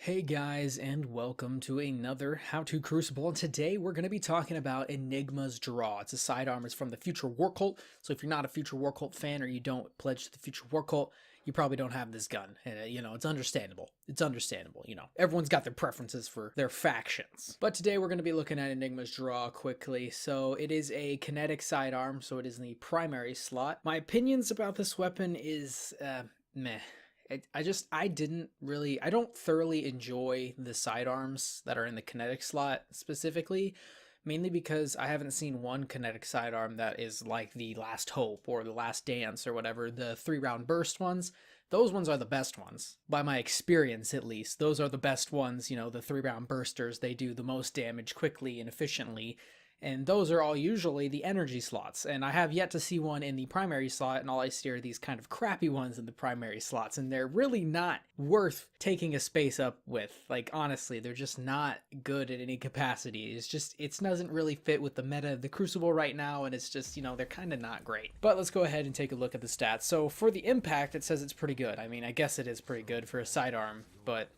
Hey guys, and welcome to another How to Crucible. And today we're going to be talking about Enigma's Draw. It's a sidearm. It's from the Future War Cult. So if you're not a Future War Cult fan or you don't pledge to the Future War Cult, you probably don't have this gun. And, it's understandable. It's understandable. Everyone's got their preferences for their factions. But today we're going to be looking at Enigma's Draw quickly. So it is a kinetic sidearm, so it is in the primary slot. My opinions about this weapon is meh. I don't thoroughly enjoy the sidearms that are in the kinetic slot specifically, mainly because I haven't seen one kinetic sidearm that is like the Last Hope or the Last Dance or whatever, the 3-round burst ones. Those ones are the best ones, by my experience at least. Those are the best ones, the 3-round bursters. They do the most damage quickly and efficiently. And those are all usually the energy slots. And I have yet to see one in the primary slot, and all I see are these kind of crappy ones in the primary slots. And they're really not worth taking a space up with. Like, honestly, they're just not good at any capacity. It doesn't really fit with the meta of the Crucible right now, and it's just, they're kind of not great. But let's go ahead and take a look at the stats. So for the impact, it says it's pretty good. I mean, I guess it is pretty good for a sidearm, but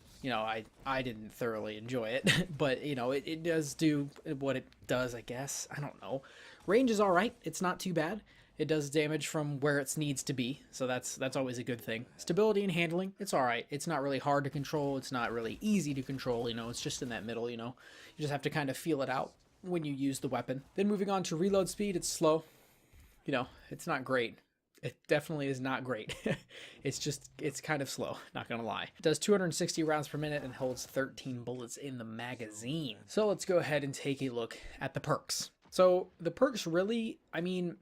I didn't thoroughly enjoy it, but, it does do what it does, I guess. I don't know. Range is all right. It's not too bad. It does damage from where it needs to be, so that's always a good thing. Stability and handling, it's all right. It's not really hard to control. It's not really easy to control, it's just in that middle, You just have to kind of feel it out when you use the weapon. Then moving on to reload speed, it's slow. It's not great. It definitely is not great. It's kind of slow, not gonna lie. It does 260 rounds per minute and holds 13 bullets in the magazine. So let's go ahead and take a look at the perks. So the perks really,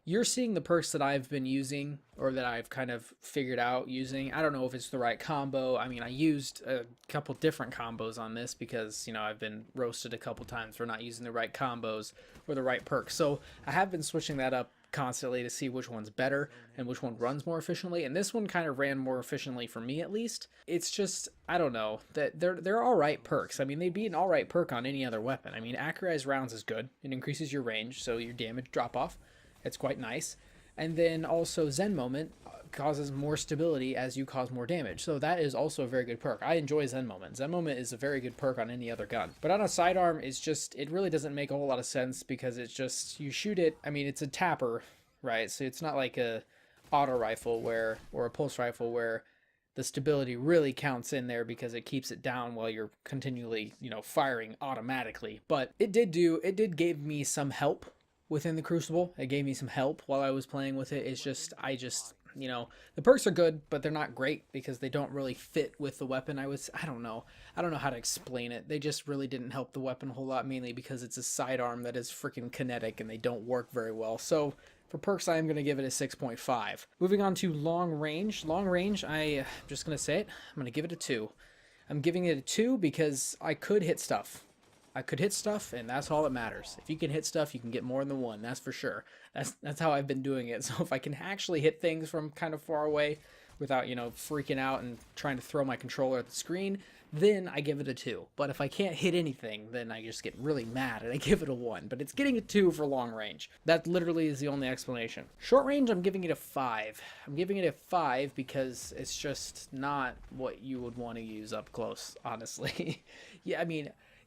you're seeing the perks that I've been using or that I've kind of figured out using. I don't know if it's the right combo. I used a couple different combos on this because, I've been roasted a couple times for not using the right combos or the right perks. So I have been switching that up constantly to see which one's better and which one runs more efficiently, and this one kind of ran more efficiently for me, at least. It's just, I don't know, that they're all right perks. They'd be an all right perk on any other weapon. Accurized rounds is good. It increases your range, so your damage drop off. It's quite nice. And then also Zen Moment causes more stability as you cause more damage. So that is also a very good perk. I enjoy Zen Moment. Zen Moment is a very good perk on any other gun. But on a sidearm, it really doesn't make a whole lot of sense because it's just, you shoot it, it's a tapper, right? So it's not like a auto rifle or a pulse rifle where the stability really counts in there because it keeps it down while you're continually, firing automatically. But it did give me some help within the Crucible. It gave me some help while I was playing with it. It's just, the perks are good, but they're not great because they don't really fit with the weapon. I don't know how to explain it. They just really didn't help the weapon a whole lot, mainly because it's a sidearm that is freaking kinetic and they don't work very well. So for perks, I am going to give it a 6.5. Moving on to long range. Long range, I'm just going to say it. I'm going to give it a 2. I'm giving it a 2 because I could hit stuff. And that's all that matters. If you can hit stuff, you can get more than one, that's for sure. That's how I've been doing it. So if I can actually hit things from kind of far away without, freaking out and trying to throw my controller at the screen, then I give it a 2. But if I can't hit anything, then I just get really mad and I give it a 1. But it's getting a 2 for long range. That literally is the only explanation. Short range, I'm giving it a 5. I'm giving it a 5 because it's just not what you would want to use up close, honestly. Yeah,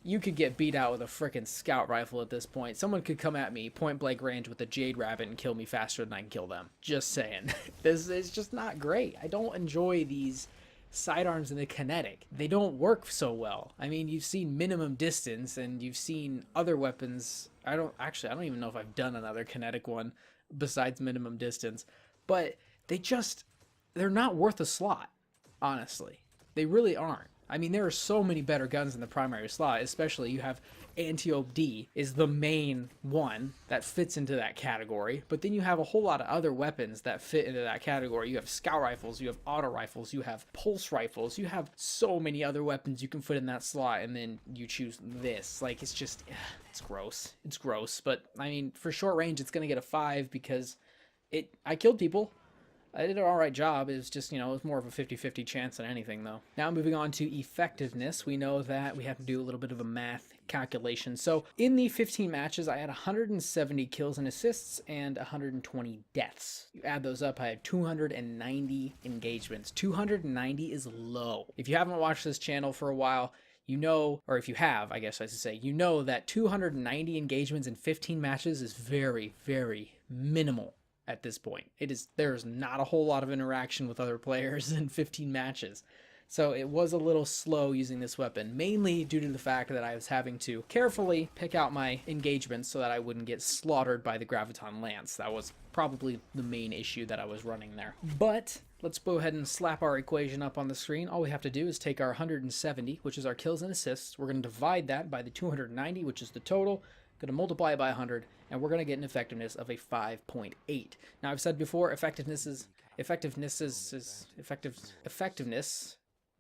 you could get beat out with a frickin' scout rifle at this point. Someone could come at me point blank range with a Jade Rabbit and kill me faster than I can kill them. Just saying. This is just not great. I don't enjoy these sidearms in the kinetic. They don't work so well. You've seen minimum distance and you've seen other weapons. I don't even know if I've done another kinetic one besides minimum distance, but they're not worth a slot, honestly. They really aren't. There are so many better guns in the primary slot, especially you have Anti-Ope D is the main one that fits into that category, but then you have a whole lot of other weapons that fit into that category. You have scout rifles, you have auto rifles, you have pulse rifles, you have so many other weapons you can fit in that slot, and then you choose this. It's just, it's gross. It's gross, but for short range, it's going to get a 5 because I killed people. I did an alright job. It was just, it was more of a 50-50 chance than anything, though. Now, moving on to effectiveness, we know that we have to do a little bit of a math calculation. So, in the 15 matches, I had 170 kills and assists and 120 deaths. You add those up, I had 290 engagements. 290 is low. If you haven't watched this channel for a while, you know, or if you have, I guess I should say, you know that 290 engagements in 15 matches is very, very minimal at this point. There's not a whole lot of interaction with other players in 15 matches. So it was a little slow using this weapon, mainly due to the fact that I was having to carefully pick out my engagements so that I wouldn't get slaughtered by the Graviton Lance. That was probably the main issue that I was running there. But let's go ahead and slap our equation up on the screen. All we have to do is take our 170, which is our kills and assists. We're going to divide that by the 290, which is the total. Going to multiply it by 100, and we're going to get an effectiveness of a 5.8. Now, I've said before, effectiveness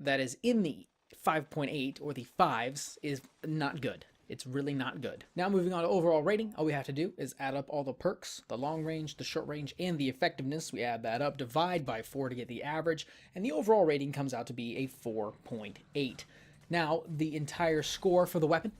that is in the 5.8 or the 5s is not good. It's really not good. Now moving on to overall rating, all we have to do is add up all the perks, the long range, the short range, and the effectiveness. We add that up, divide by 4 to get the average, and the overall rating comes out to be a 4.8. Now the entire score for the weapon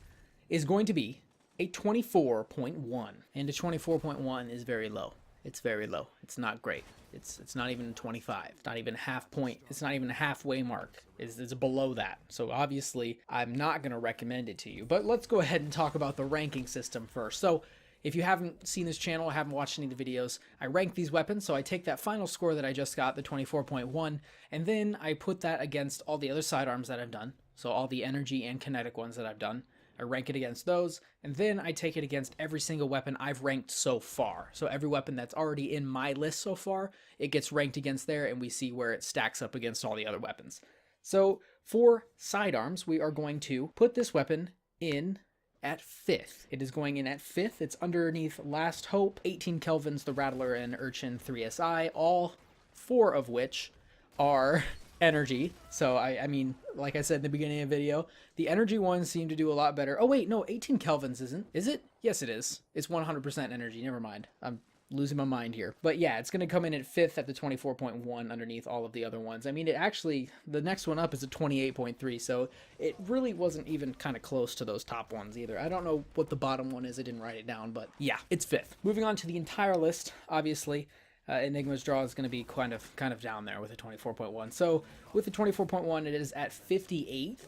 is going to be a 24.1, and a 24.1 is very low. It's very low. It's not great. It's not even 25. Not even half point. It's not even a halfway mark. It's below that. So obviously, I'm not going to recommend it to you. But let's go ahead and talk about the ranking system first. So if you haven't seen this channel or haven't watched any of the videos, I rank these weapons. So I take that final score that I just got, the 24.1, and then I put that against all the other sidearms that I've done. So all the energy and kinetic ones that I've done. I rank it against those, and then I take it against every single weapon I've ranked so far. So every weapon that's already in my list so far, it gets ranked against there, and we see where it stacks up against all the other weapons. So for sidearms, we are going to put this weapon in at 5th. It is going in at 5th. It's underneath Last Hope, 18 Kelvins, the Rattler, and Urchin 3SI, all 4 of which are energy. So I mean, like I said in the beginning of the video, the energy ones seem to do a lot better. Oh wait, no, 18 Kelvins isn't. Is it? Yes, it is. It's 100% energy. Never mind. I'm losing my mind here. But yeah, it's going to come in at 5th at the 24.1 underneath all of the other ones. I mean, it actually, the next one up is a 28.3, so it really wasn't even kind of close to those top ones either. I don't know what the bottom one is. I didn't write it down, but yeah, it's 5th. Moving on to the entire list, obviously, Enigma's draw is going to be kind of down there with a 24.1. So with the 24.1, it is at 58th.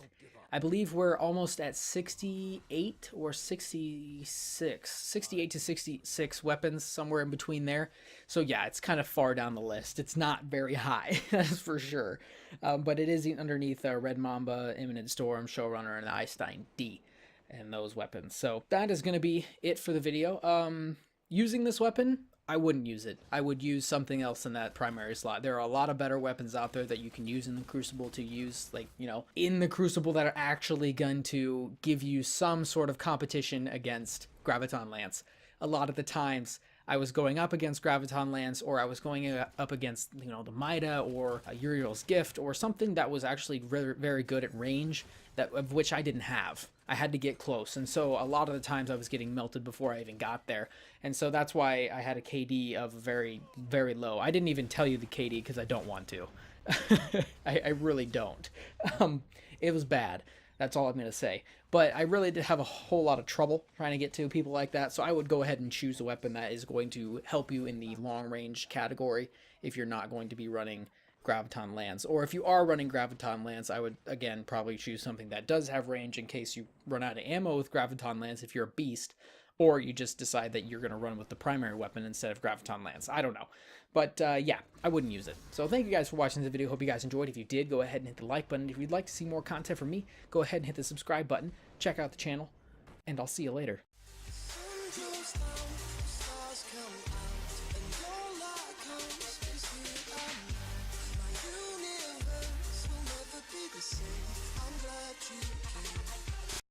I believe we're almost at 68 or 66, 68 to 66 weapons, somewhere in between there. So yeah, it's kind of far down the list. It's not very high, that's for sure. But it is underneath Red Mamba, Imminent Storm, Showrunner, and the Einstein D and those weapons. So that is going to be it for the video. Using this weapon, I wouldn't use it. I would use something else in that primary slot. There are a lot of better weapons out there that you can use in the Crucible to use, like, you know, in the Crucible that are actually going to give you some sort of competition against Graviton Lance. A lot of the times I was going up against Graviton Lance, or I was going up against, you know, the Mida or Uriel's Gift, or something that was actually very, very good at range, of which I didn't have. I had to get close, and so a lot of the times I was getting melted before I even got there, and so that's why I had a KD of very, very low. I didn't even tell you the KD because I don't want to. I really don't. It was bad. That's all I'm going to say. But I really did have a whole lot of trouble trying to get to people like that, so I would go ahead and choose a weapon that is going to help you in the long-range category if you're not going to be running Graviton Lance. Or if you are running Graviton Lance, I would, again, probably choose something that does have range in case you run out of ammo with Graviton Lance if you're a beast, or you just decide that you're going to run with the primary weapon instead of Graviton Lance. I don't know. But yeah, I wouldn't use it. So thank you guys for watching this video. Hope you guys enjoyed. If you did, go ahead and hit the like button. If you'd like to see more content from me, go ahead and hit the subscribe button. Check out the channel, and I'll see you later.